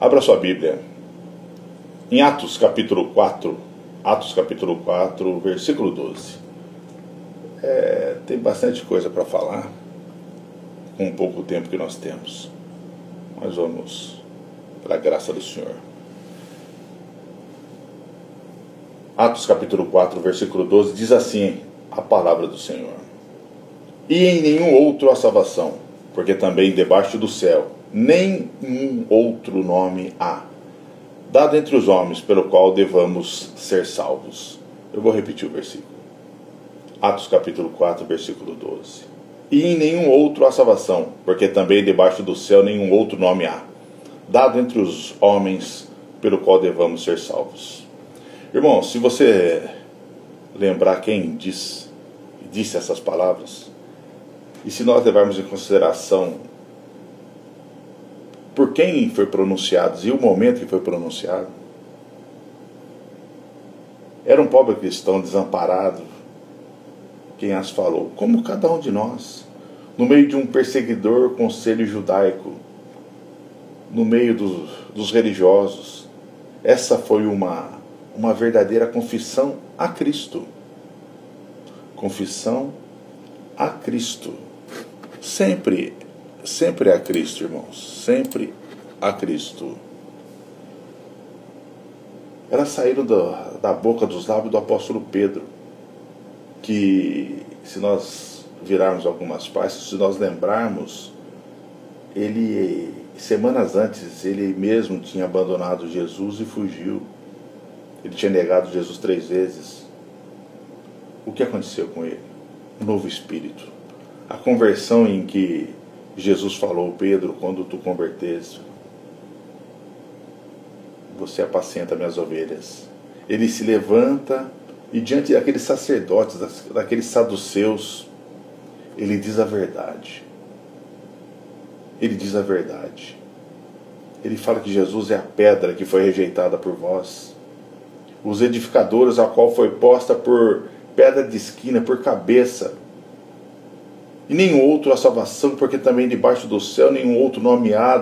Abra sua Bíblia em Atos capítulo 4, versículo 12. Tem bastante coisa para falar com o pouco tempo que nós temos, mas vamos, pela graça do Senhor. Atos capítulo 4, versículo 12 diz assim a palavra do Senhor: E em nenhum outro há salvação, porque também debaixo do céu nenhum outro nome há, dado entre os homens, pelo qual devamos ser salvos. Eu vou repetir o versículo. Atos capítulo 4, versículo 12. E em nenhum outro há salvação, porque também debaixo do céu nenhum outro nome há, dado entre os homens, pelo qual devamos ser salvos. Irmão, se você lembrar quem disse essas palavras, e se nós levarmos em consideração por quem foi pronunciado e o momento que foi pronunciado, era um pobre cristão desamparado quem as falou, como cada um de nós, no meio de um perseguidor conselho judaico, no meio dos religiosos. Essa foi uma verdadeira confissão a Cristo. Confissão a Cristo. Sempre a Cristo, irmãos. Sempre a Cristo. Elas saíram da boca dos lábios do apóstolo Pedro, que, se nós virarmos algumas partes, se nós lembrarmos, ele, semanas antes, ele mesmo tinha abandonado Jesus e fugiu. Ele tinha negado Jesus 3 vezes. O que aconteceu com ele? Um novo espírito. A conversão em que Jesus falou: Pedro, quando tu converteste, você apacenta minhas ovelhas. Ele se levanta e, diante daqueles sacerdotes, daqueles saduceus, ele diz a verdade. Ele diz a verdade. Ele fala que Jesus é a pedra que foi rejeitada por vós, os edificadores, a qual foi posta por pedra de esquina, por cabeça. E nenhum outro a salvação, porque também debaixo do céu nenhum outro nome há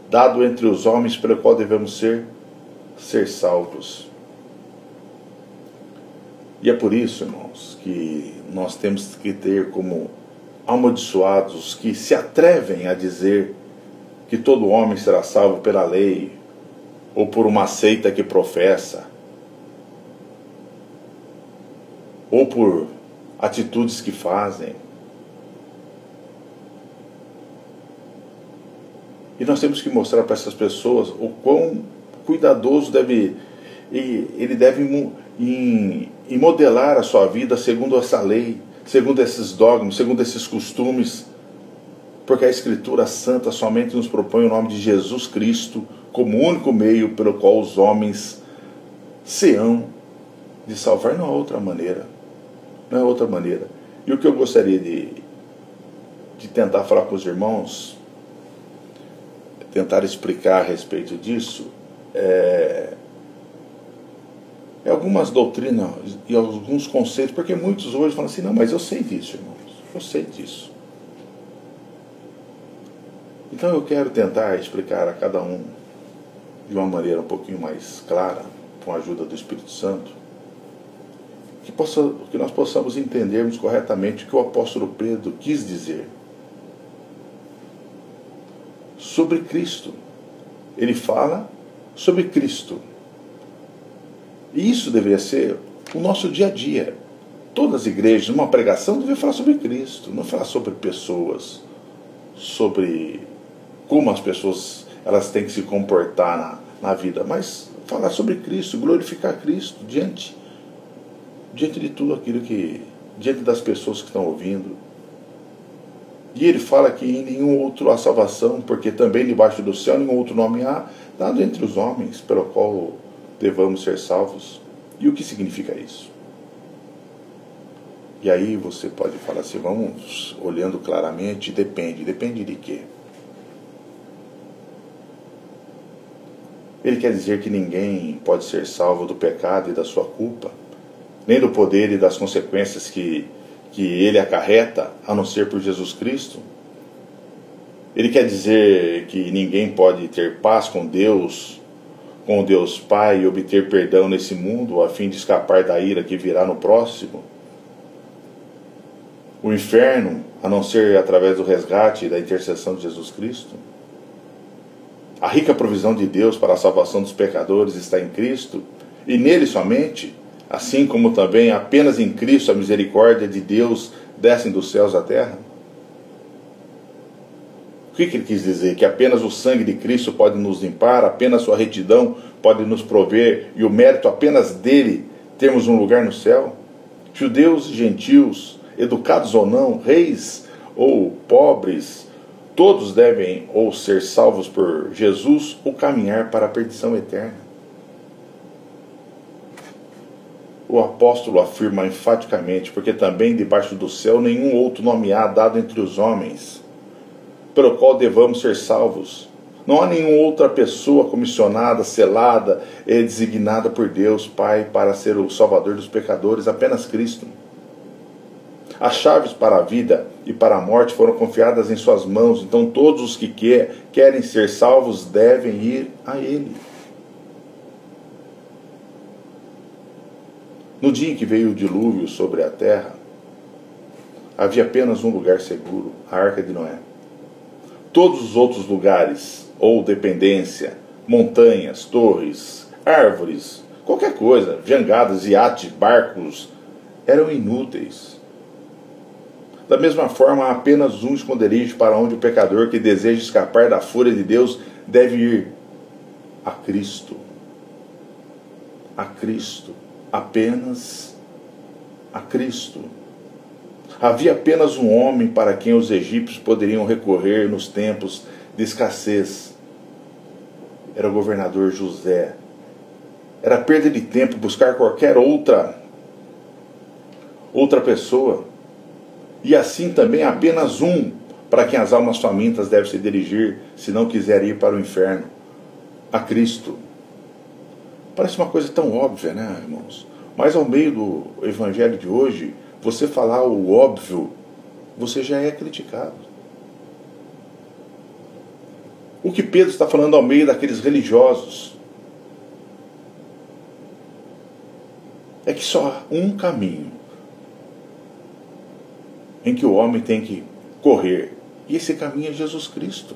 dado entre os homens, pelo qual devemos ser salvos. E é por isso, irmãos, que nós temos que ter como amaldiçoados que se atrevem a dizer que todo homem será salvo pela lei, ou por uma seita que professa, ou por atitudes que fazem. E nós temos que mostrar para essas pessoas o quão cuidadoso ele deve modelar a sua vida segundo essa lei, segundo esses dogmas, segundo esses costumes, porque a Escritura Santa somente nos propõe o nome de Jesus Cristo como o único meio pelo qual os homens se hão de salvar. Não há outra maneira. Não há outra maneira. E o que eu gostaria de tentar falar com os irmãos, tentar explicar a respeito disso, é algumas doutrinas e alguns conceitos, porque muitos hoje falam assim: não, mas eu sei disso, irmãos, eu sei disso. Então eu quero tentar explicar a cada um de uma maneira um pouquinho mais clara, com a ajuda do Espírito Santo, que nós possamos entendermos corretamente o que o apóstolo Pedro quis dizer sobre Cristo. Ele fala sobre Cristo. E isso deveria ser o nosso dia a dia. Todas as igrejas, numa pregação, deveriam falar sobre Cristo, não falar sobre pessoas, sobre como as pessoas elas têm que se comportar na vida, mas falar sobre Cristo, glorificar Cristo diante de tudo aquilo que, diante das pessoas que estão ouvindo. E ele fala que em nenhum outro há salvação, porque também debaixo do céu nenhum outro nome há, dado entre os homens, pelo qual devamos ser salvos. E o que significa isso? E aí você pode falar assim: vamos olhando claramente, depende de quê? Ele quer dizer que ninguém pode ser salvo do pecado e da sua culpa, nem do poder e das consequências que ele acarreta, a não ser por Jesus Cristo? Ele quer dizer que ninguém pode ter paz com Deus Pai, e obter perdão nesse mundo, a fim de escapar da ira que virá no próximo? O inferno, a não ser através do resgate e da intercessão de Jesus Cristo? A rica provisão de Deus para a salvação dos pecadores está em Cristo, e nele somente, assim como também apenas em Cristo a misericórdia de Deus desce dos céus à terra? O que ele quis dizer? Que apenas o sangue de Cristo pode nos limpar, apenas sua retidão pode nos prover, e o mérito apenas dele termos um lugar no céu? Judeus e gentios, educados ou não, reis ou pobres, todos devem ou ser salvos por Jesus ou caminhar para a perdição eterna. O apóstolo afirma enfaticamente, porque também debaixo do céu nenhum outro nome há dado entre os homens, pelo qual devamos ser salvos. Não há nenhuma outra pessoa comissionada, selada e designada por Deus Pai para ser o Salvador dos pecadores, apenas Cristo. As chaves para a vida e para a morte foram confiadas em suas mãos, então todos os que querem ser salvos devem ir a Ele. No dia em que veio o dilúvio sobre a terra, havia apenas um lugar seguro, a Arca de Noé. Todos os outros lugares, ou dependência, montanhas, torres, árvores, qualquer coisa, jangadas, iates, barcos, eram inúteis. Da mesma forma, há apenas um esconderijo para onde o pecador que deseja escapar da fúria de Deus deve ir: a Cristo. A Cristo. Apenas a Cristo. Havia apenas um homem para quem os egípcios poderiam recorrer nos tempos de escassez. Era o governador José. Era perda de tempo buscar qualquer outra pessoa. E assim também apenas um para quem as almas famintas devem se dirigir, se não quiser ir para o inferno: a Cristo. Parece uma coisa tão óbvia, né, irmãos? Mas ao meio do evangelho de hoje, você falar o óbvio, você já é criticado. O que Pedro está falando ao meio daqueles religiosos é que só há um caminho em que o homem tem que correr, e esse caminho é Jesus Cristo.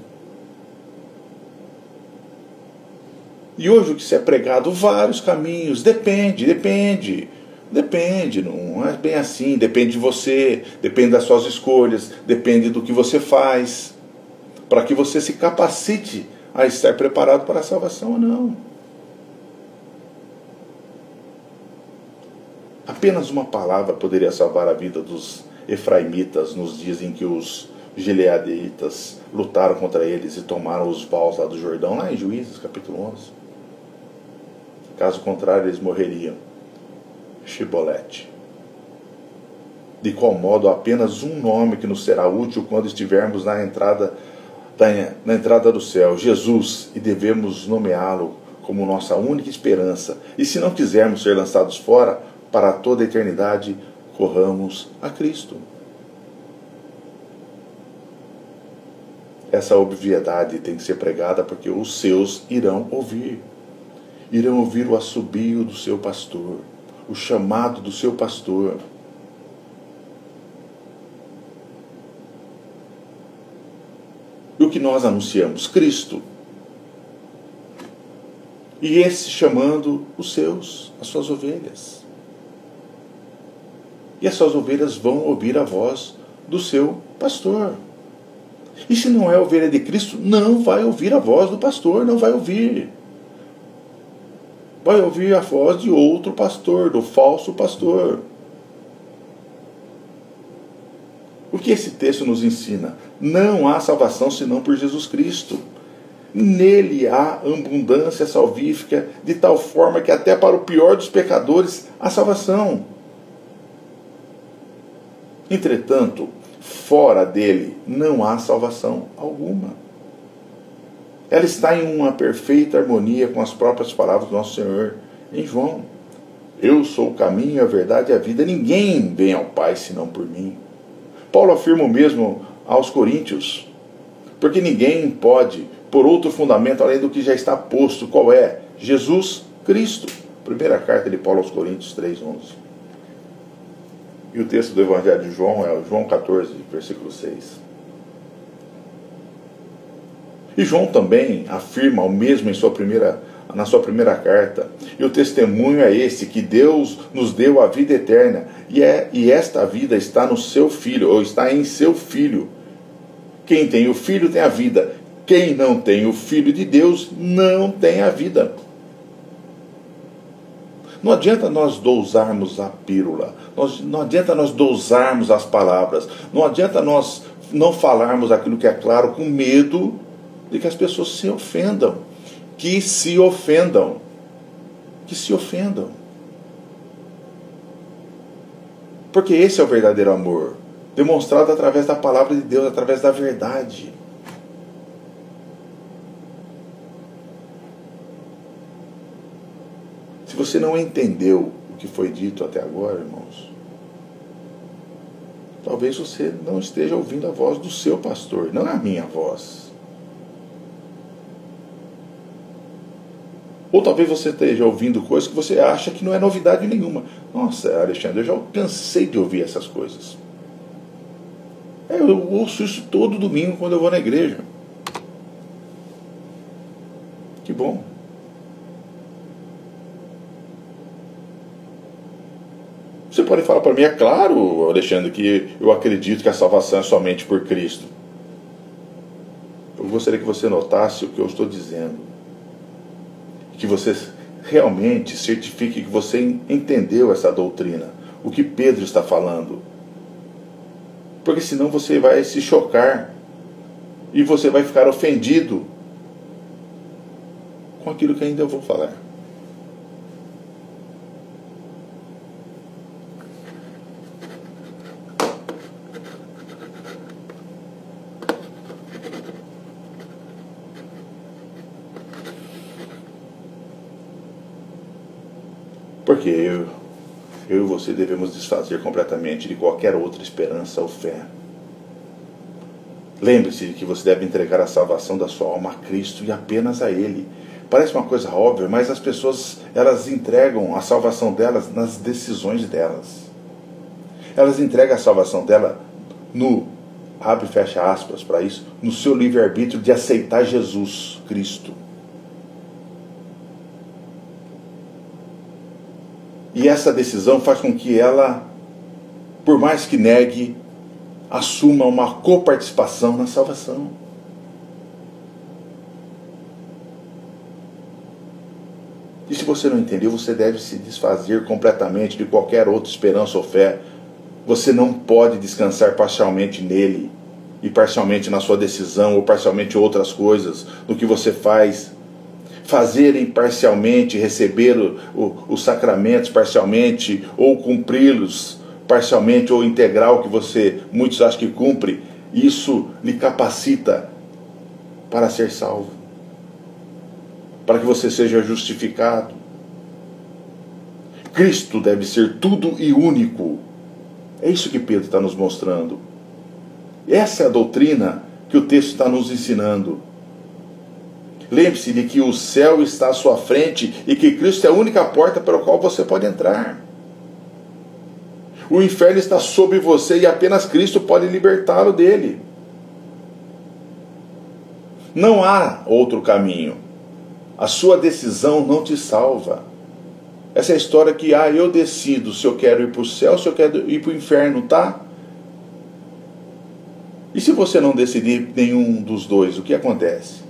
E hoje o que se é pregado, vários caminhos, depende, não é bem assim, depende de você, depende das suas escolhas, depende do que você faz, para que você se capacite a estar preparado para a salvação ou não. Apenas uma palavra poderia salvar a vida dos efraimitas nos dias em que os gileaditas lutaram contra eles e tomaram os vales lá do Jordão, lá em Juízes, capítulo 11. Caso contrário, eles morreriam. Shibolete. De qual modo, apenas um nome que nos será útil quando estivermos na entrada do céu: Jesus, e devemos nomeá-lo como nossa única esperança. E se não quisermos ser lançados fora para toda a eternidade, corramos a Cristo. Essa obviedade tem que ser pregada, porque os seus irão ouvir o assobio do seu pastor, o chamado do seu pastor. E o que nós anunciamos? Cristo. E esse chamando os seus, as suas ovelhas. E essas ovelhas vão ouvir a voz do seu pastor. E se não é ovelha de Cristo, não vai ouvir a voz do pastor, não vai ouvir. Vai ouvir a voz de outro pastor, do falso pastor. O que esse texto nos ensina? Não há salvação senão por Jesus Cristo. Nele há abundância salvífica, de tal forma que até para o pior dos pecadores há salvação. Entretanto, fora dele não há salvação alguma. Ela está em uma perfeita harmonia com as próprias palavras do nosso Senhor em João. Eu sou o caminho, a verdade e a vida. Ninguém vem ao Pai senão por mim. Paulo afirma o mesmo aos Coríntios. Porque ninguém pode por outro fundamento além do que já está posto. Qual é? Jesus Cristo. Primeira carta de Paulo aos Coríntios 3:11. E o texto do Evangelho de João é João 14, versículo 6. E João também afirma o mesmo na sua primeira carta. E o testemunho é esse, que Deus nos deu a vida eterna. E esta vida está no seu Filho, ou está em seu Filho. Quem tem o Filho tem a vida. Quem não tem o Filho de Deus não tem a vida. Não adianta nós dosarmos a pílula. Não adianta nós dosarmos as palavras. Não adianta nós não falarmos aquilo que é claro com medo de que as pessoas se ofendam. Que se ofendam. Que se ofendam. Porque esse é o verdadeiro amor. Demonstrado através da palavra de Deus, através da verdade. Se você não entendeu o que foi dito até agora, irmãos, talvez você não esteja ouvindo a voz do seu pastor, não é a minha voz. Ou talvez você esteja ouvindo coisas que você acha que não é novidade nenhuma. Nossa, Alexandre, eu já cansei de ouvir essas coisas. Eu ouço isso todo domingo quando eu vou na igreja. Que bom. Você pode falar para mim, é claro, Alexandre, que eu acredito que a salvação é somente por Cristo. Eu gostaria que você notasse o que eu estou dizendo. Que você realmente certifique que você entendeu essa doutrina. O que Pedro está falando. Porque senão você vai se chocar. E você vai ficar ofendido com aquilo que ainda eu vou falar. Porque eu e você devemos desfazer completamente de qualquer outra esperança ou fé. Lembre-se de que você deve entregar a salvação da sua alma a Cristo e apenas a Ele. Parece uma coisa óbvia, mas as pessoas, elas entregam a salvação delas nas decisões delas. Elas entregam a salvação dela no, abre e fecha aspas para isso, no seu livre-arbítrio de aceitar Jesus Cristo. E essa decisão faz com que ela, por mais que negue, assuma uma coparticipação na salvação. E se você não entendeu, você deve se desfazer completamente de qualquer outra esperança ou fé. Você não pode descansar parcialmente nele, e parcialmente na sua decisão, ou parcialmente em outras coisas, no que você faz. Fazerem parcialmente, receber os sacramentos parcialmente, ou cumpri-los parcialmente ou integral, que muitos acham que cumpre, isso lhe capacita para ser salvo, para que você seja justificado. Cristo deve ser tudo e único. É isso que Pedro está nos mostrando. Essa é a doutrina que o texto está nos ensinando. Lembre-se de que o céu está à sua frente e que Cristo é a única porta pela qual você pode entrar. O inferno está sobre você e apenas Cristo pode libertá-lo dele. Não há outro caminho. A sua decisão não te salva. Essa é a história que eu decido se eu quero ir para o céu, se eu quero ir para o inferno, tá? E se você não decidir nenhum dos dois, o que acontece?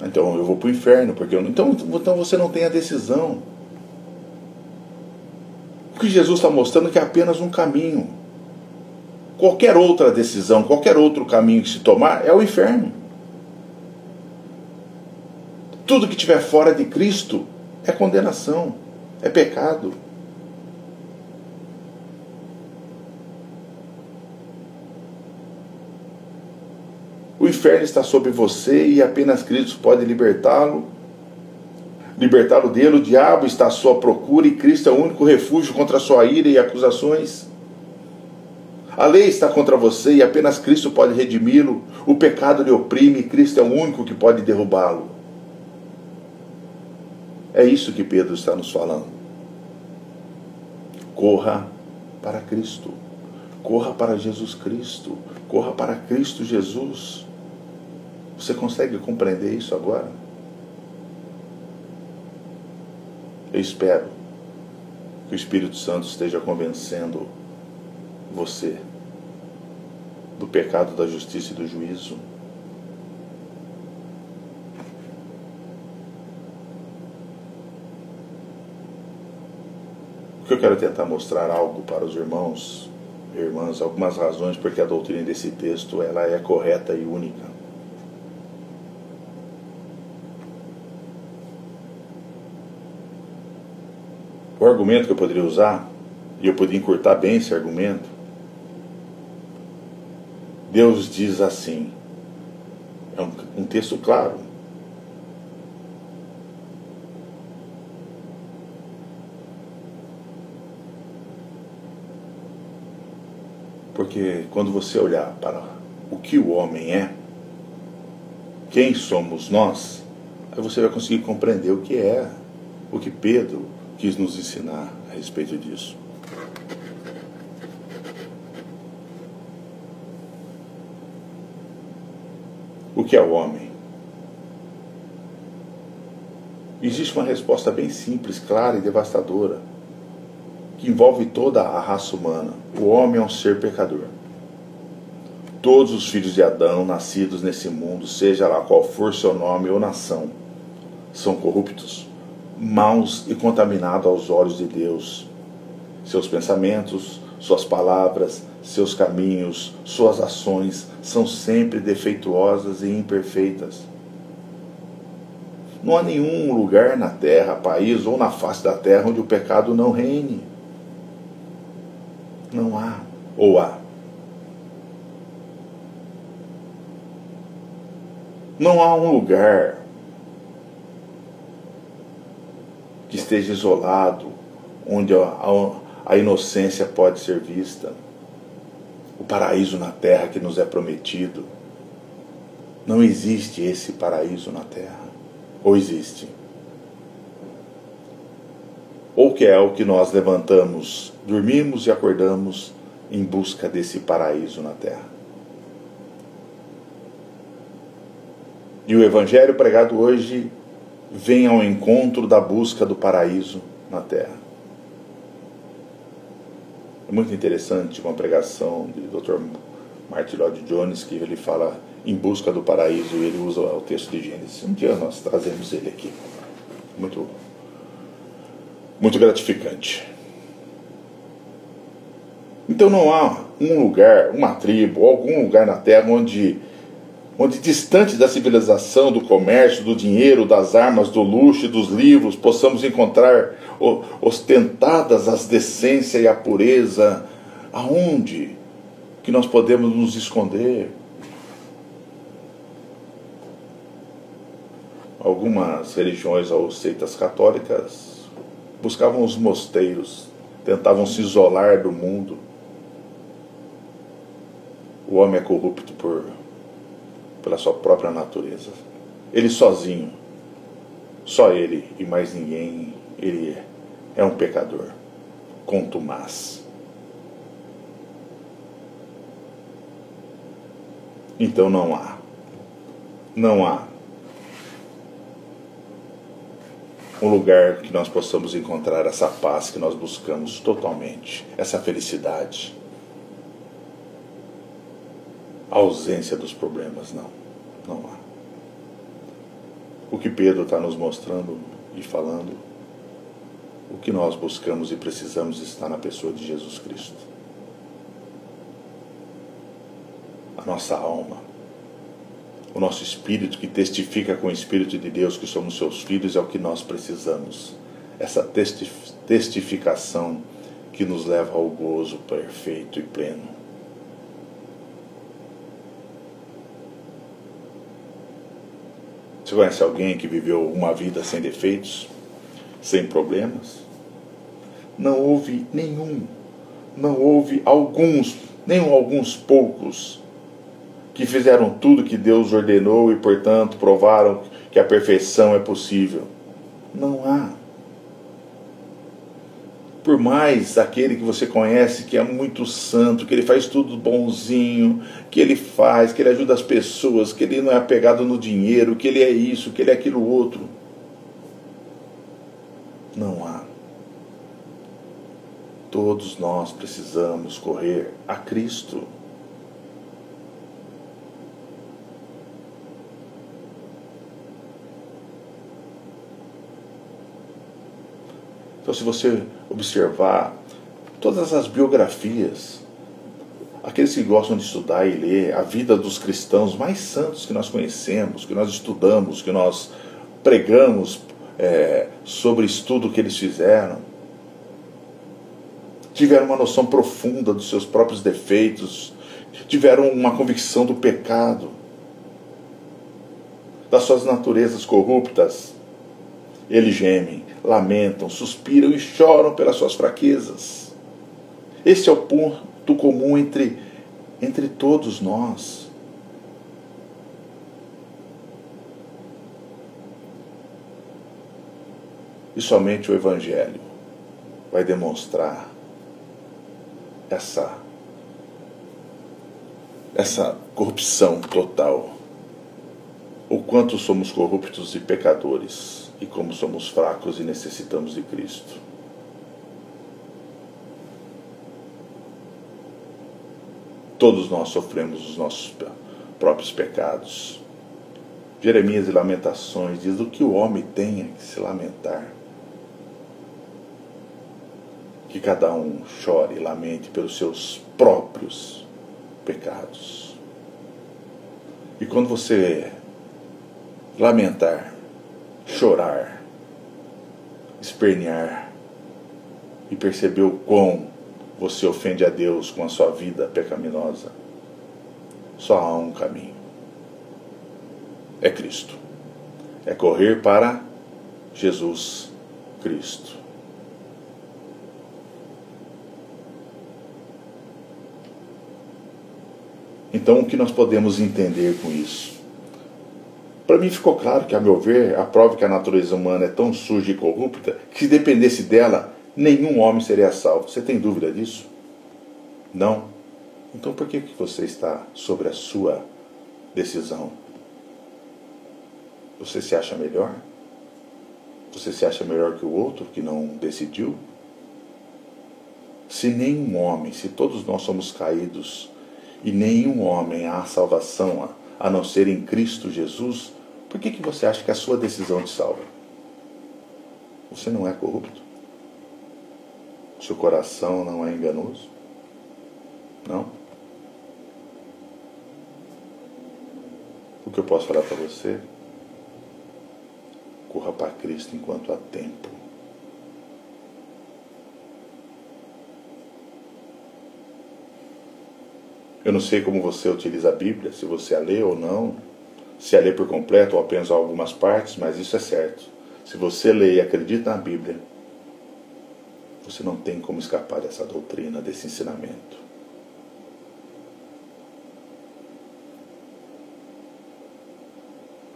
Então eu vou para o inferno, porque então você não tem a decisão. O que Jesus está mostrando é que é apenas um caminho. Qualquer outra decisão, qualquer outro caminho que se tomar é o inferno. Tudo que estiver fora de Cristo é condenação, é pecado. O inferno está sobre você e apenas Cristo pode libertá-lo. Libertá-lo dele. O diabo está à sua procura e Cristo é o único refúgio contra a sua ira e acusações. A lei está contra você e apenas Cristo pode redimi-lo. O pecado lhe oprime e Cristo é o único que pode derrubá-lo. É isso que Pedro está nos falando. Corra para Cristo. Corra para Jesus Cristo. Corra para Cristo Jesus. Você consegue compreender isso agora? Eu espero que o Espírito Santo esteja convencendo você do pecado, da justiça e do juízo. O que eu quero tentar mostrar algo para os irmãos e irmãs, algumas razões porque a doutrina desse texto ela é correta e única. O argumento que eu poderia usar, e eu poderia encurtar bem esse argumento, Deus diz assim, é um texto claro. Porque quando você olhar para o que o homem é, quem somos nós, aí você vai conseguir compreender o que Pedro quis nos ensinar a respeito disso. O que é o homem? Existe uma resposta bem simples, clara e devastadora, que envolve toda a raça humana. O homem é um ser pecador. Todos os filhos de Adão, nascidos nesse mundo, seja lá qual for seu nome ou nação, são corruptos, maus e contaminados aos olhos de Deus. Seus pensamentos, suas palavras, seus caminhos, suas ações são sempre defeituosas e imperfeitas. Não há nenhum lugar na terra, país ou na face da terra onde o pecado não reine. Não há, ou há. Não há um lugar que esteja isolado, onde a inocência pode ser vista. O paraíso na terra que nos é prometido. Não existe esse paraíso na terra. Ou existe? Ou que é o que nós levantamos, dormimos e acordamos em busca desse paraíso na terra. E o evangelho pregado hoje vem ao encontro da busca do paraíso na terra. É muito interessante uma pregação do Dr. Martin Lloyd-Jones, que ele fala em busca do paraíso, e ele usa o texto de Gênesis. Um dia nós trazemos ele aqui. Muito gratificante. Então não há um lugar, uma tribo, algum lugar na terra onde distante da civilização, do comércio, do dinheiro, das armas, do luxo e dos livros, possamos encontrar ostentadas as decência e a pureza. Aonde que nós podemos nos esconder? Algumas religiões ou seitas católicas buscavam os mosteiros, tentavam se isolar do mundo. O homem é corrupto pela sua própria natureza. Ele sozinho, só ele e mais ninguém, ele é um pecador contumaz. Então não há um lugar que nós possamos encontrar essa paz que nós buscamos totalmente, essa felicidade, a ausência dos problemas. Não há. O que Pedro está nos mostrando e falando, o que nós buscamos e precisamos está na pessoa de Jesus Cristo. A nossa alma, o nosso espírito que testifica com o Espírito de Deus que somos seus filhos, é o que nós precisamos. Essa testificação que nos leva ao gozo perfeito e pleno. Você conhece alguém que viveu uma vida sem defeitos, sem problemas? Não houve nenhum, não houve alguns nem alguns poucos que fizeram tudo que Deus ordenou e, portanto, provaram que a perfeição é possível. Não há. Por mais aquele que você conhece que é muito santo, que ele faz tudo bonzinho, que ele faz, que ele ajuda as pessoas, que ele não é apegado no dinheiro, que ele é isso, que ele é aquilo outro. Não há. Todos nós precisamos correr a Cristo. Então, se você observar todas as biografias, aqueles que gostam de estudar e ler a vida dos cristãos mais santos que nós conhecemos, que nós estudamos, que nós pregamos sobre estudo que eles fizeram, tiveram uma noção profunda dos seus próprios defeitos, tiveram uma convicção do pecado, das suas naturezas corruptas. Eles gemem, lamentam, suspiram e choram pelas suas fraquezas. Esse é o ponto comum entre todos nós. E somente o Evangelho vai demonstrar essa corrupção total. O quanto somos corruptos e pecadores, e como somos fracos e necessitamos de Cristo. Todos nós sofremos os nossos próprios pecados. Jeremias e Lamentações diz do que o homem tem que se lamentar. Que cada um chore e lamente pelos seus próprios pecados. E quando você lamentar, chorar, espernear e perceber o quão você ofende a Deus com a sua vida pecaminosa, só há um caminho. É Cristo. É correr para Jesus Cristo. Então, o que nós podemos entender com isso? Para mim ficou claro que, a meu ver, a prova que a natureza humana é tão suja e corrupta que, se dependesse dela, nenhum homem seria salvo. Você tem dúvida disso? Não? Então por que você está sobre a sua decisão? Você se acha melhor? Você se acha melhor que o outro que não decidiu? Se nenhum homem, se todos nós somos caídos, e nenhum homem há salvação a não ser em Cristo Jesus, por que você acha que a sua decisão te salva? Você não é corrupto? Seu coração não é enganoso? Não? O que eu posso falar para você? Corra para Cristo enquanto há tempo. Eu não sei como você utiliza a Bíblia, se você a lê ou não, se a lê por completo ou apenas algumas partes, mas isso é certo. Se você lê e acredita na Bíblia, você não tem como escapar dessa doutrina, desse ensinamento.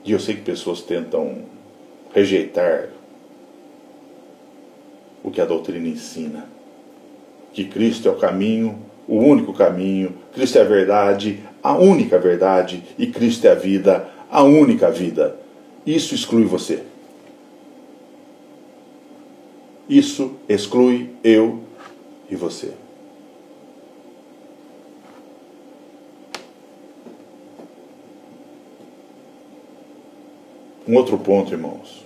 E eu sei que pessoas tentam rejeitar o que a doutrina ensina. Que Cristo é o caminho, o único caminho, Cristo é a verdade, a única verdade, e Cristo é a vida, a única vida. Isso exclui você. Isso exclui eu e você. Um outro ponto, irmãos,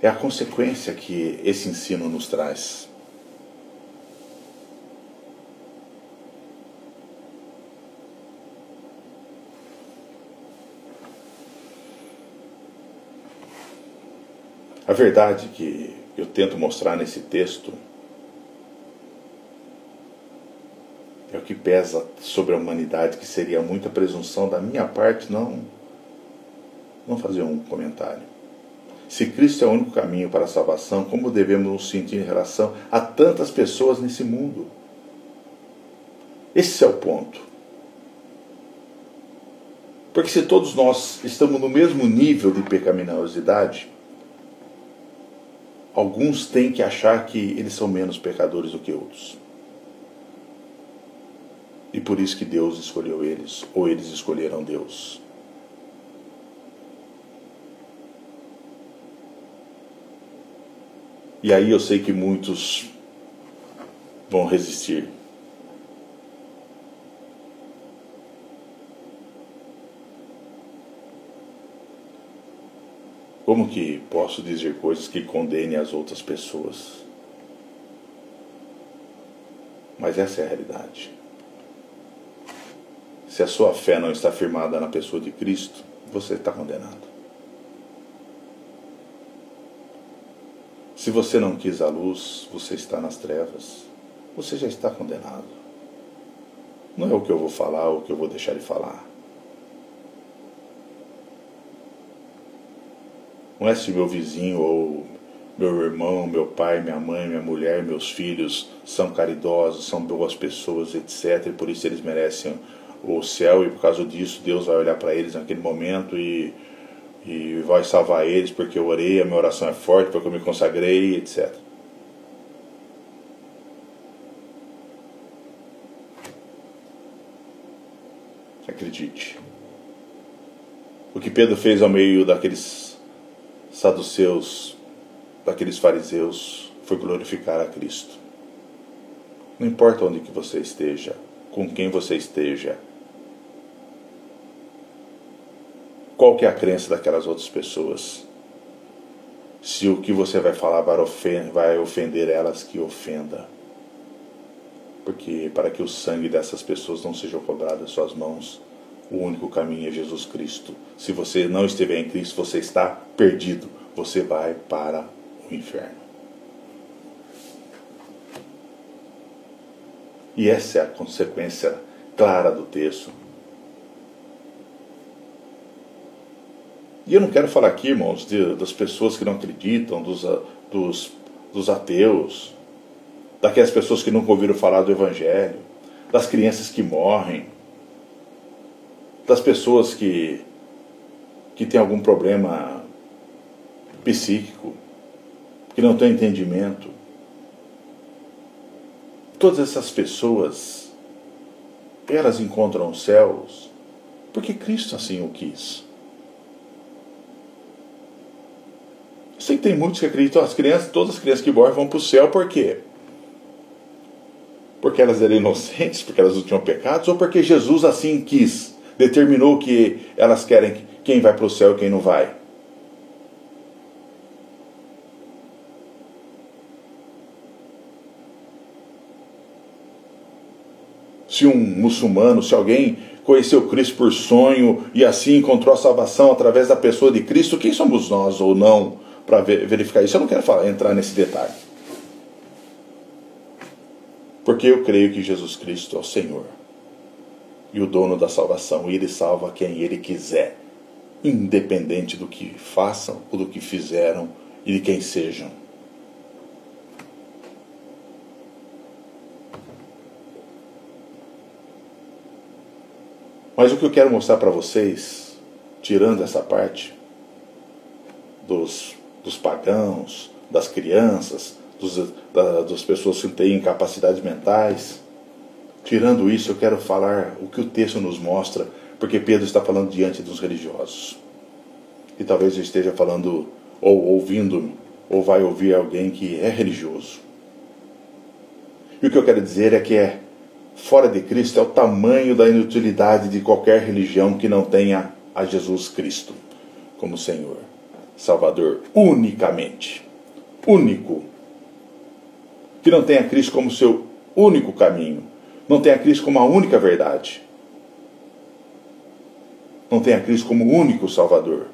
é a consequência que esse ensino nos traz. A verdade que eu tento mostrar nesse texto é o que pesa sobre a humanidade, que seria muita presunção da minha parte não fazer um comentário. Se Cristo é o único caminho para a salvação, como devemos nos sentir em relação a tantas pessoas nesse mundo? Esse é o ponto. Porque se todos nós estamos no mesmo nível de pecaminosidade, alguns têm que achar que eles são menos pecadores do que outros. E por isso que Deus escolheu eles, ou eles escolheram Deus. E aí eu sei que muitos vão resistir. Como que posso dizer coisas que condenem as outras pessoas? Mas essa é a realidade. Se a sua fé não está firmada na pessoa de Cristo, você está condenado. Se você não quis a luz, você está nas trevas. Você já está condenado. Não é o que eu vou falar ou o que eu vou deixar de falar. Não é se meu vizinho ou meu irmão, meu pai, minha mãe, minha mulher, meus filhos são caridosos, são boas pessoas, etc. E por isso eles merecem o céu, e por causa disso Deus vai olhar para eles naquele momento e vai salvar eles porque eu orei, a minha oração é forte, porque eu me consagrei, etc. Acredite. O que Pedro fez ao meio daqueles saduceus, daqueles fariseus, foi glorificar a Cristo. Não importa onde que você esteja, com quem você esteja, qual que é a crença daquelas outras pessoas? Se o que você vai falar vai ofender elas, que ofenda. Porque para que o sangue dessas pessoas não seja cobrado em suas mãos, o único caminho é Jesus Cristo. Se você não estiver em Cristo, você está perdido. Você vai para o inferno. E essa é a consequência clara do texto. E eu não quero falar aqui, irmãos, das pessoas que não acreditam, dos ateus, daquelas pessoas que nunca ouviram falar do Evangelho, das crianças que morrem, das pessoas que têm algum problema psíquico, que não têm entendimento. Todas essas pessoas, elas encontram os céus porque Cristo assim o quis. Eu sei que tem muitos que acreditam, todas as crianças que morrem vão para o céu, por quê? Porque elas eram inocentes, porque elas não tinham pecados, ou porque Jesus assim quis, determinou que elas querem quem vai para o céu e quem não vai? Se um muçulmano, se alguém conheceu Cristo por sonho e assim encontrou a salvação através da pessoa de Cristo, quem somos nós ou não para verificar isso? Eu não quero entrar nesse detalhe. Porque eu creio que Jesus Cristo é o Senhor e o dono da salvação, e Ele salva quem Ele quiser, independente do que façam ou do que fizeram e de quem sejam. Mas o que eu quero mostrar para vocês, tirando essa parte dos pagãos, das crianças, das pessoas que têm incapacidades mentais, tirando isso, eu quero falar o que o texto nos mostra, porque Pedro está falando diante dos religiosos. E talvez eu esteja falando, ou ouvindo, ou vai ouvir alguém que é religioso. E o que eu quero dizer é que fora de Cristo é o tamanho da inutilidade de qualquer religião que não tenha a Jesus Cristo como Senhor, Salvador, unicamente, único. Que não tenha Cristo como seu único caminho, não tenha Cristo como a única verdade, não tenha Cristo como o único Salvador.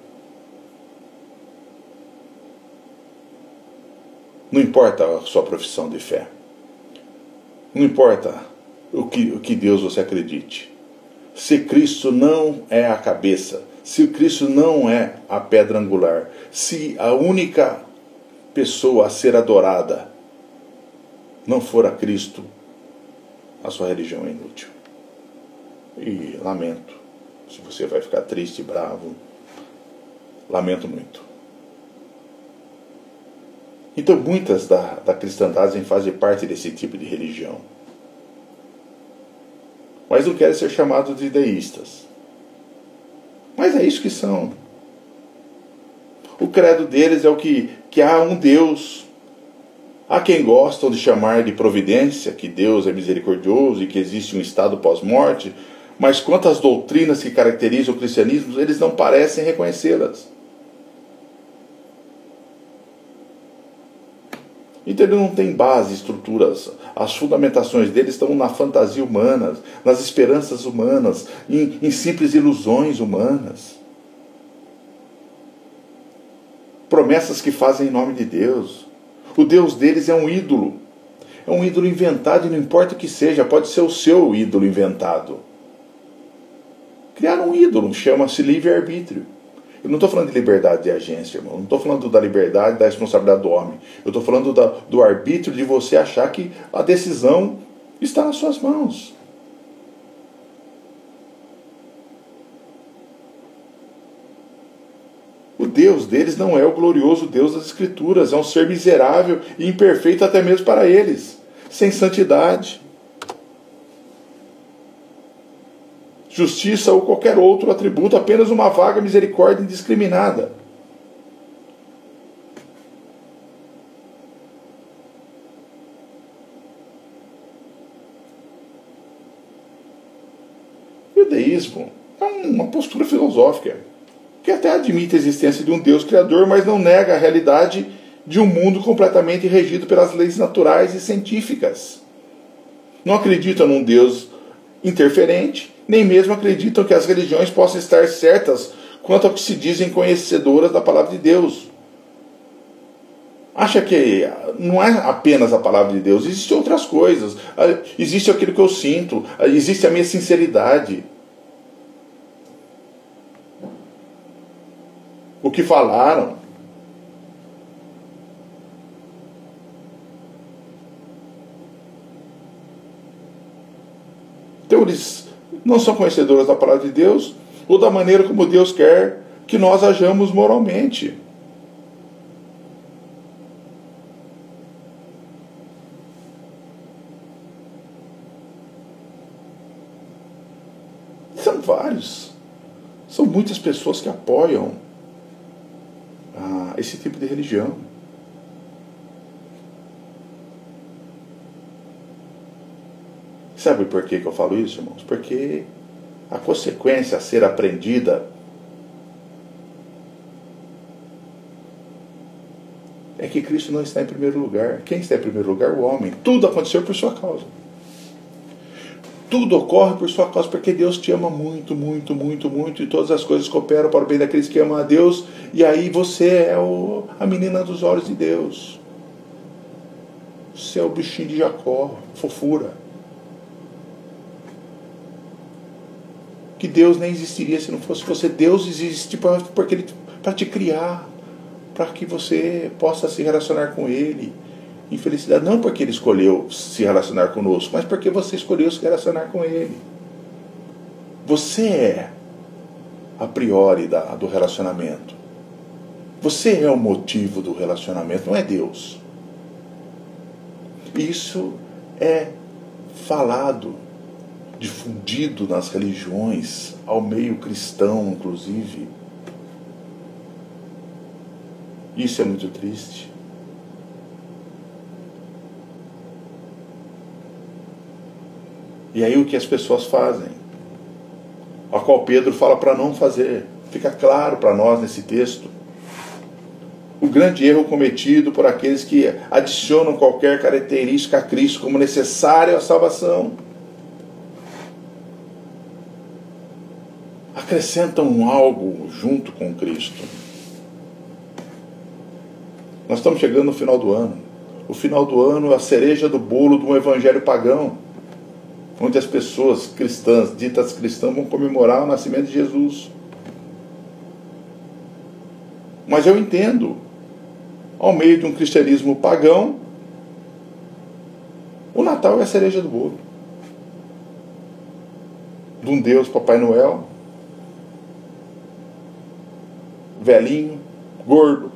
Não importa a sua profissão de fé, não importa o que Deus você acredite. Se Cristo não é a cabeça, se o Cristo não é a pedra angular, se a única pessoa a ser adorada não for a Cristo, a sua religião é inútil. E lamento, se você vai ficar triste e bravo, lamento muito. Então muitas da cristandade fazem parte desse tipo de religião. Mas não querem ser chamados de deístas. Mas é isso que são. O credo deles é o que há um Deus. Há quem gostam de chamar de providência, que Deus é misericordioso e que existe um estado pós-morte, mas quanto às doutrinas que caracterizam o cristianismo, eles não parecem reconhecê-las. Então ele não tem base, estruturas. As fundamentações dele estão na fantasia humana, nas esperanças humanas, em simples ilusões humanas. Promessas que fazem em nome de Deus. O Deus deles é um ídolo. É um ídolo inventado e não importa o que seja, pode ser o seu ídolo inventado. Criaram um ídolo, chama-se livre-arbítrio. Eu não estou falando de liberdade de agência, irmão. Não estou falando da liberdade, da responsabilidade do homem. Eu estou falando do arbítrio de você achar que a decisão está nas suas mãos. O Deus deles não é o glorioso Deus das Escrituras. É um ser miserável e imperfeito até mesmo para eles. Sem santidade, justiça ou qualquer outro atributo, apenas uma vaga misericórdia indiscriminada. E o deísmo é uma postura filosófica que até admite a existência de um Deus criador, mas não nega a realidade de um mundo completamente regido pelas leis naturais e científicas. Não acredita num Deus interferente, nem mesmo acreditam que as religiões possam estar certas quanto ao que se dizem conhecedoras da palavra de Deus. Acha que não é apenas a palavra de Deus, existem outras coisas. Existe aquilo que eu sinto, existe a minha sinceridade. O que falaram. Então eles não são conhecedores da palavra de Deus ou da maneira como Deus quer que nós hajamos moralmente. São vários. São muitas pessoas que apoiam esse tipo de religião. Sabe por que eu falo isso, irmãos? Porque a consequência a ser aprendida é que Cristo não está em primeiro lugar. Quem está em primeiro lugar? O homem. Tudo aconteceu por sua causa. Tudo ocorre por sua causa, porque Deus te ama muito, muito, muito, muito, e todas as coisas cooperam para o bem daqueles que amam a Deus, e aí você é a menina dos olhos de Deus. Você é o bichinho de Jacó, fofura. Que Deus nem existiria se não fosse você. Deus existe para te criar, para que você possa se relacionar com Ele em felicidade, não porque Ele escolheu se relacionar conosco, mas porque você escolheu se relacionar com Ele. Você é a priori do relacionamento. Você é o motivo do relacionamento, não é Deus. Isso é falado, difundido nas religiões, ao meio cristão, inclusive. Isso é muito triste. E aí o que as pessoas fazem? A qual Pedro fala para não fazer. Fica claro para nós nesse texto. O grande erro cometido por aqueles que adicionam qualquer característica a Cristo como necessária à salvação. Acrescentam algo junto com Cristo. Nós estamos chegando no final do ano. O final do ano é a cereja do bolo de um evangelho pagão, onde as pessoas cristãs, ditas cristãs, vão comemorar o nascimento de Jesus. Mas eu entendo, ao meio de um cristianismo pagão, o Natal é a cereja do bolo. De um Deus Papai Noel, velhinho, gordo,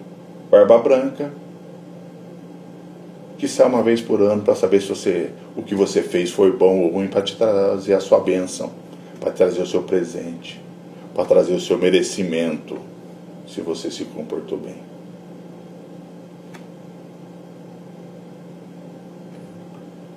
barba branca, que sai uma vez por ano para saber se o que você fez foi bom ou ruim, para te trazer a sua bênção, para trazer o seu presente, para trazer o seu merecimento, se você se comportou bem.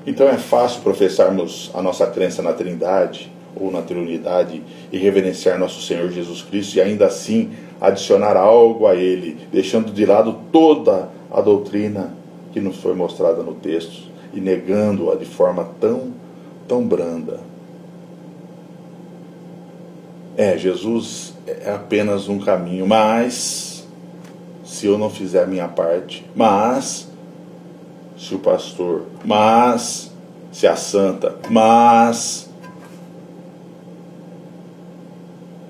Então é fácil professarmos a nossa crença na Trindade ou na Trinidade e reverenciar nosso Senhor Jesus Cristo e ainda assim adicionar algo a Ele, deixando de lado toda a doutrina que nos foi mostrada no texto e negando-a de forma tão branda. Jesus é apenas um caminho, mas se eu não fizer a minha parte, mas se o pastor, mas se a santa, mas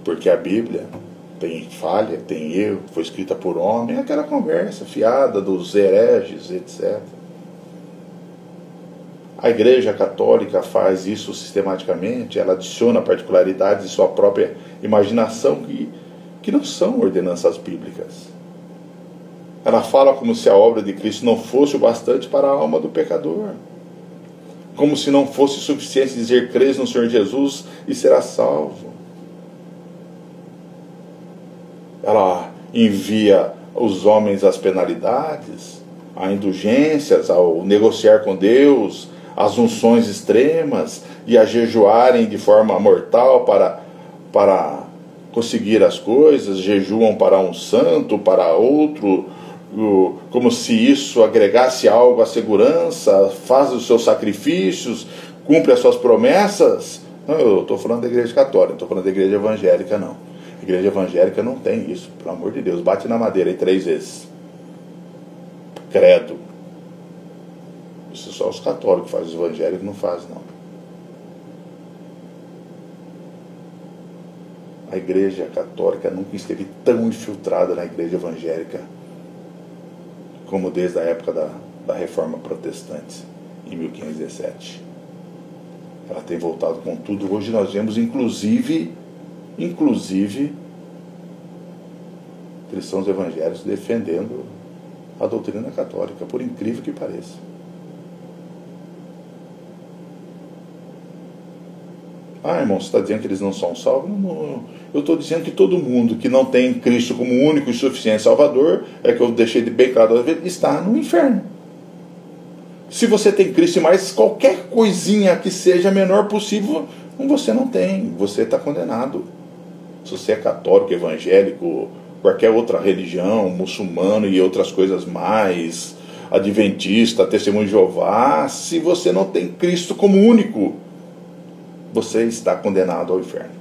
porque a Bíblia tem falha, tem erro, foi escrita por homem, é aquela conversa fiada dos hereges, etc. A Igreja Católica faz isso sistematicamente, ela adiciona particularidades de sua própria imaginação que não são ordenanças bíblicas. Ela fala como se a obra de Cristo não fosse o bastante para a alma do pecador. Como se não fosse suficiente dizer crês no Senhor Jesus e será salvo. Ela envia os homens às penalidades, a indulgências, ao negociar com Deus, às unções extremas e a jejuarem de forma mortal para conseguir as coisas, jejuam para um santo, para outro, como se isso agregasse algo à segurança, faz os seus sacrifícios, cumpre as suas promessas. Não, eu estou falando da Igreja Católica, não estou falando da Igreja Evangélica, não. A Igreja Evangélica não tem isso, pelo amor de Deus. Bate na madeira aí 3 vezes. Credo. Isso só os católicos fazem, os evangélicos não fazem, não. A Igreja Católica nunca esteve tão infiltrada na Igreja Evangélica como desde a época da Reforma Protestante, em 1517. Ela tem voltado com tudo. Hoje nós vemos, inclusive cristãos evangélicos defendendo a doutrina católica, por incrível que pareça. Irmão, você está dizendo que eles não são salvos? Não, eu estou dizendo que todo mundo que não tem Cristo como único e suficiente Salvador, é que eu deixei de bem claro, está no inferno. Se você tem Cristo e mais qualquer coisinha que seja menor possível, você não tem, você está condenado. Se você é católico, evangélico, qualquer outra religião, muçulmano e outras coisas mais, adventista, testemunho de Jeová, se você não tem Cristo como único, você está condenado ao inferno.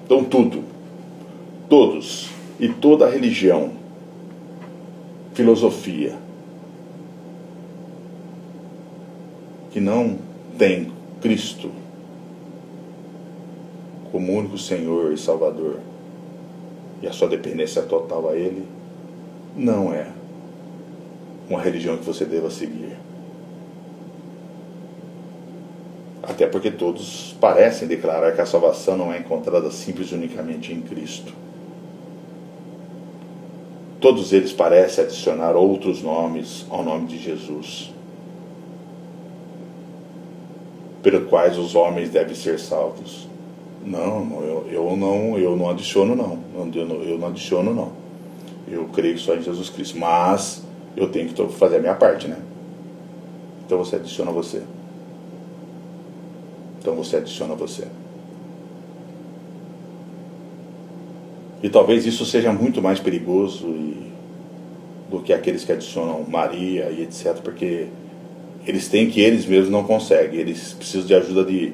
Então todos e toda religião, filosofia, que não tem Cristo como único Senhor e Salvador e a sua dependência total a Ele, não é uma religião que você deva seguir. Até porque todos parecem declarar que a salvação não é encontrada simples e unicamente em Cristo. Todos eles parecem adicionar outros nomes ao nome de Jesus, pelos quais os homens devem ser salvos. Eu não adiciono não. Eu não adiciono não. Eu creio só em Jesus Cristo, mas eu tenho que fazer a minha parte, né? Então você adiciona você. E talvez isso seja muito mais perigoso do que aqueles que adicionam Maria e etc, porque eles têm que eles mesmos não conseguem, eles precisam de ajuda de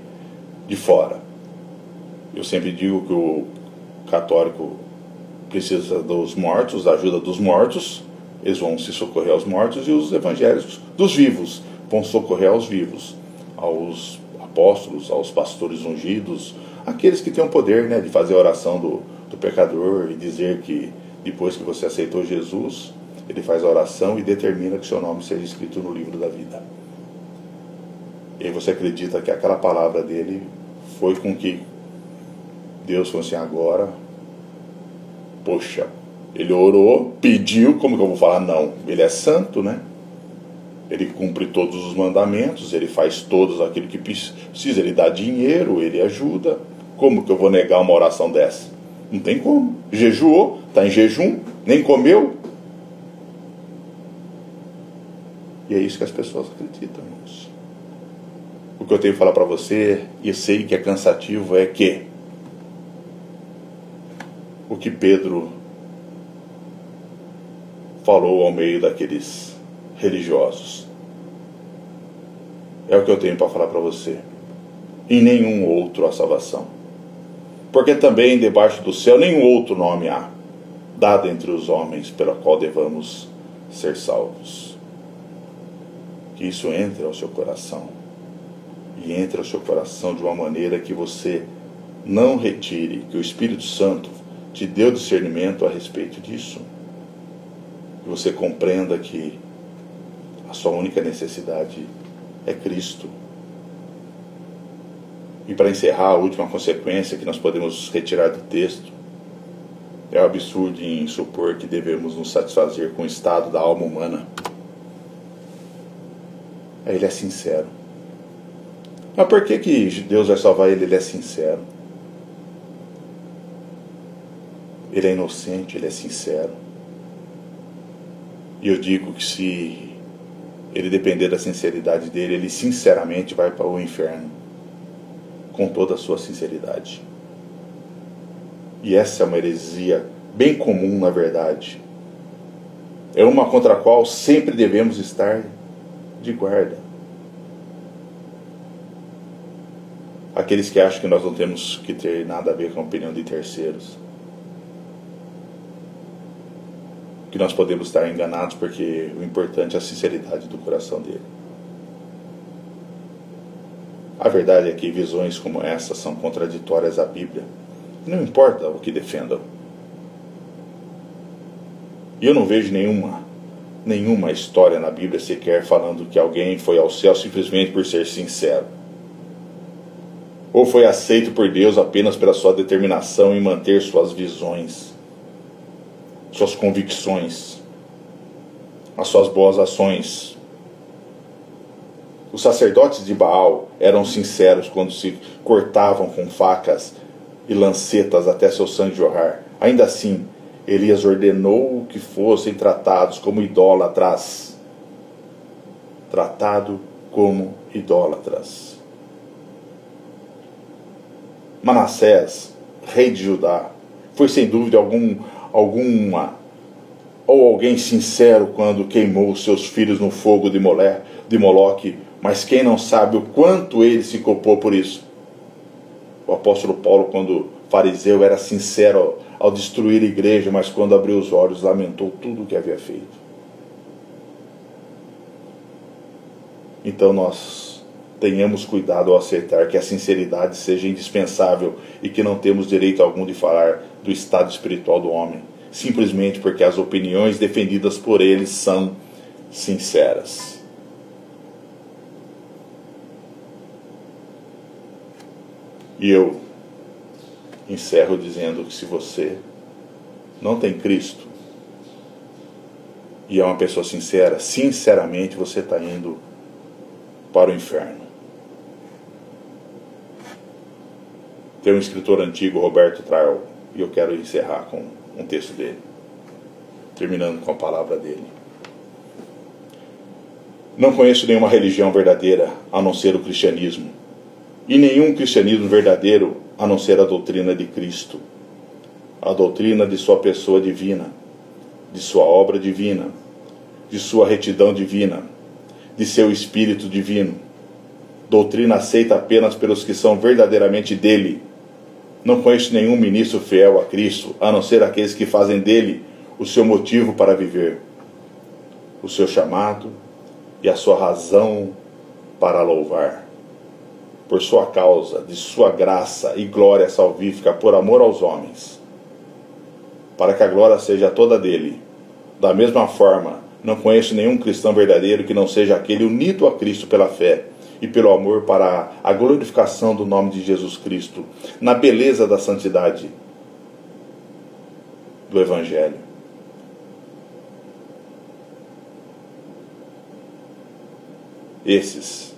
fora. Eu sempre digo que o católico precisa dos mortos, da ajuda dos mortos, eles vão se socorrer aos mortos, e os evangélicos dos vivos vão socorrer aos vivos, aos apóstolos, aos pastores ungidos, aqueles que têm o poder, né, de fazer a oração do pecador e dizer que depois que você aceitou Jesus, ele faz a oração e determina que seu nome seja escrito no livro da vida. E aí você acredita que aquela palavra dele foi com que Deus falou assim: agora, poxa, ele orou, pediu, como que eu vou falar não? Ele é santo, né? Ele cumpre todos os mandamentos, ele faz todos aquilo que precisa, ele dá dinheiro, ele ajuda. Como que eu vou negar uma oração dessa? Não tem como. Jejuou, está em jejum, nem comeu. E é isso que as pessoas acreditam, irmãos. O que eu tenho que falar para você, e eu sei que é cansativo, é que o que Pedro falou ao meio daqueles religiosos é o que eu tenho para falar para você. Em nenhum outro há salvação, porque também debaixo do céu nenhum outro nome há dado entre os homens pelo qual devamos ser salvos. Que isso entre ao seu coração, e entre ao seu coração de uma maneira que você não retire, que o Espírito Santo te deu discernimento a respeito disso, que você compreenda que a sua única necessidade é Cristo. E para encerrar, a última consequência que nós podemos retirar do texto é o absurdo em supor que devemos nos satisfazer com o estado da alma humana. Ele é sincero. Mas por que Deus vai salvar ele? Ele é sincero. Ele é inocente, ele é sincero. E eu digo que se ele depender da sinceridade dele, ele sinceramente vai para o inferno. Com toda a sua sinceridade. E essa é uma heresia bem comum, na verdade. É uma contra a qual sempre devemos estar de guarda. Aqueles que acham que nós não temos que ter nada a ver com a opinião de terceiros. Que nós podemos estar enganados, porque o importante é a sinceridade do coração dele. A verdade é que visões como essa são contraditórias à Bíblia. Não importa o que defendam. E eu não vejo nenhuma história na Bíblia sequer falando que alguém foi ao céu simplesmente por ser sincero. Ou foi aceito por Deus apenas pela sua determinação em manter suas visões, suas convicções, as suas boas ações. Os sacerdotes de Baal eram sinceros quando se cortavam com facas e lancetas até seu sangue jorrar. Ainda assim, Elias ordenou que fossem tratados como idólatras. Tratado como idólatras. Manassés, rei de Judá, foi sem dúvida alguém sincero quando queimou seus filhos no fogo de Moloque, mas quem não sabe o quanto ele se culpou por isso? O apóstolo Paulo, quando fariseu, era sincero ao destruir a igreja, mas quando abriu os olhos, lamentou tudo o que havia feito. Então nós tenhamos cuidado ao aceitar que a sinceridade seja indispensável e que não temos direito algum de falar do estado espiritual do homem, simplesmente porque as opiniões defendidas por ele são sinceras. E eu encerro dizendo que se você não tem Cristo e é uma pessoa sincera, sinceramente você está indo para o inferno. Tem um escritor antigo, Roberto Traill, e eu quero encerrar com um texto dele, terminando com a palavra dele. Não conheço nenhuma religião verdadeira a não ser o cristianismo, e nenhum cristianismo verdadeiro a não ser a doutrina de Cristo, a doutrina de sua pessoa divina, de sua obra divina, de sua retidão divina, de seu espírito divino, doutrina aceita apenas pelos que são verdadeiramente dele. Não conheço nenhum ministro fiel a Cristo, a não ser aqueles que fazem dele o seu motivo para viver, o seu chamado e a sua razão para louvar. por sua causa, de sua graça e glória salvífica, por amor aos homens, para que a glória seja toda dele. Da mesma forma, não conheço nenhum cristão verdadeiro que não seja aquele unido a Cristo pela fé e pelo amor para a glorificação do nome de Jesus Cristo, na beleza da santidade do Evangelho. Esses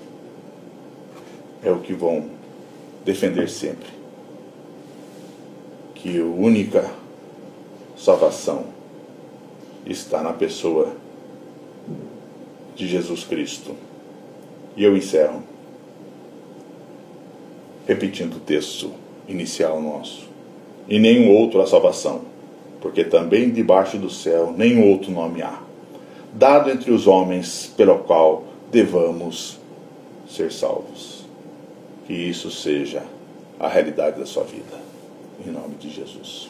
é o que vão defender sempre que a única salvação está na pessoa de Jesus Cristo. E eu encerro repetindo o texto inicial nosso: e nenhum outro a salvação, porque também debaixo do céu nenhum outro nome há, dado entre os homens, pelo qual devamos ser salvos. Que isso seja a realidade da sua vida, em nome de Jesus.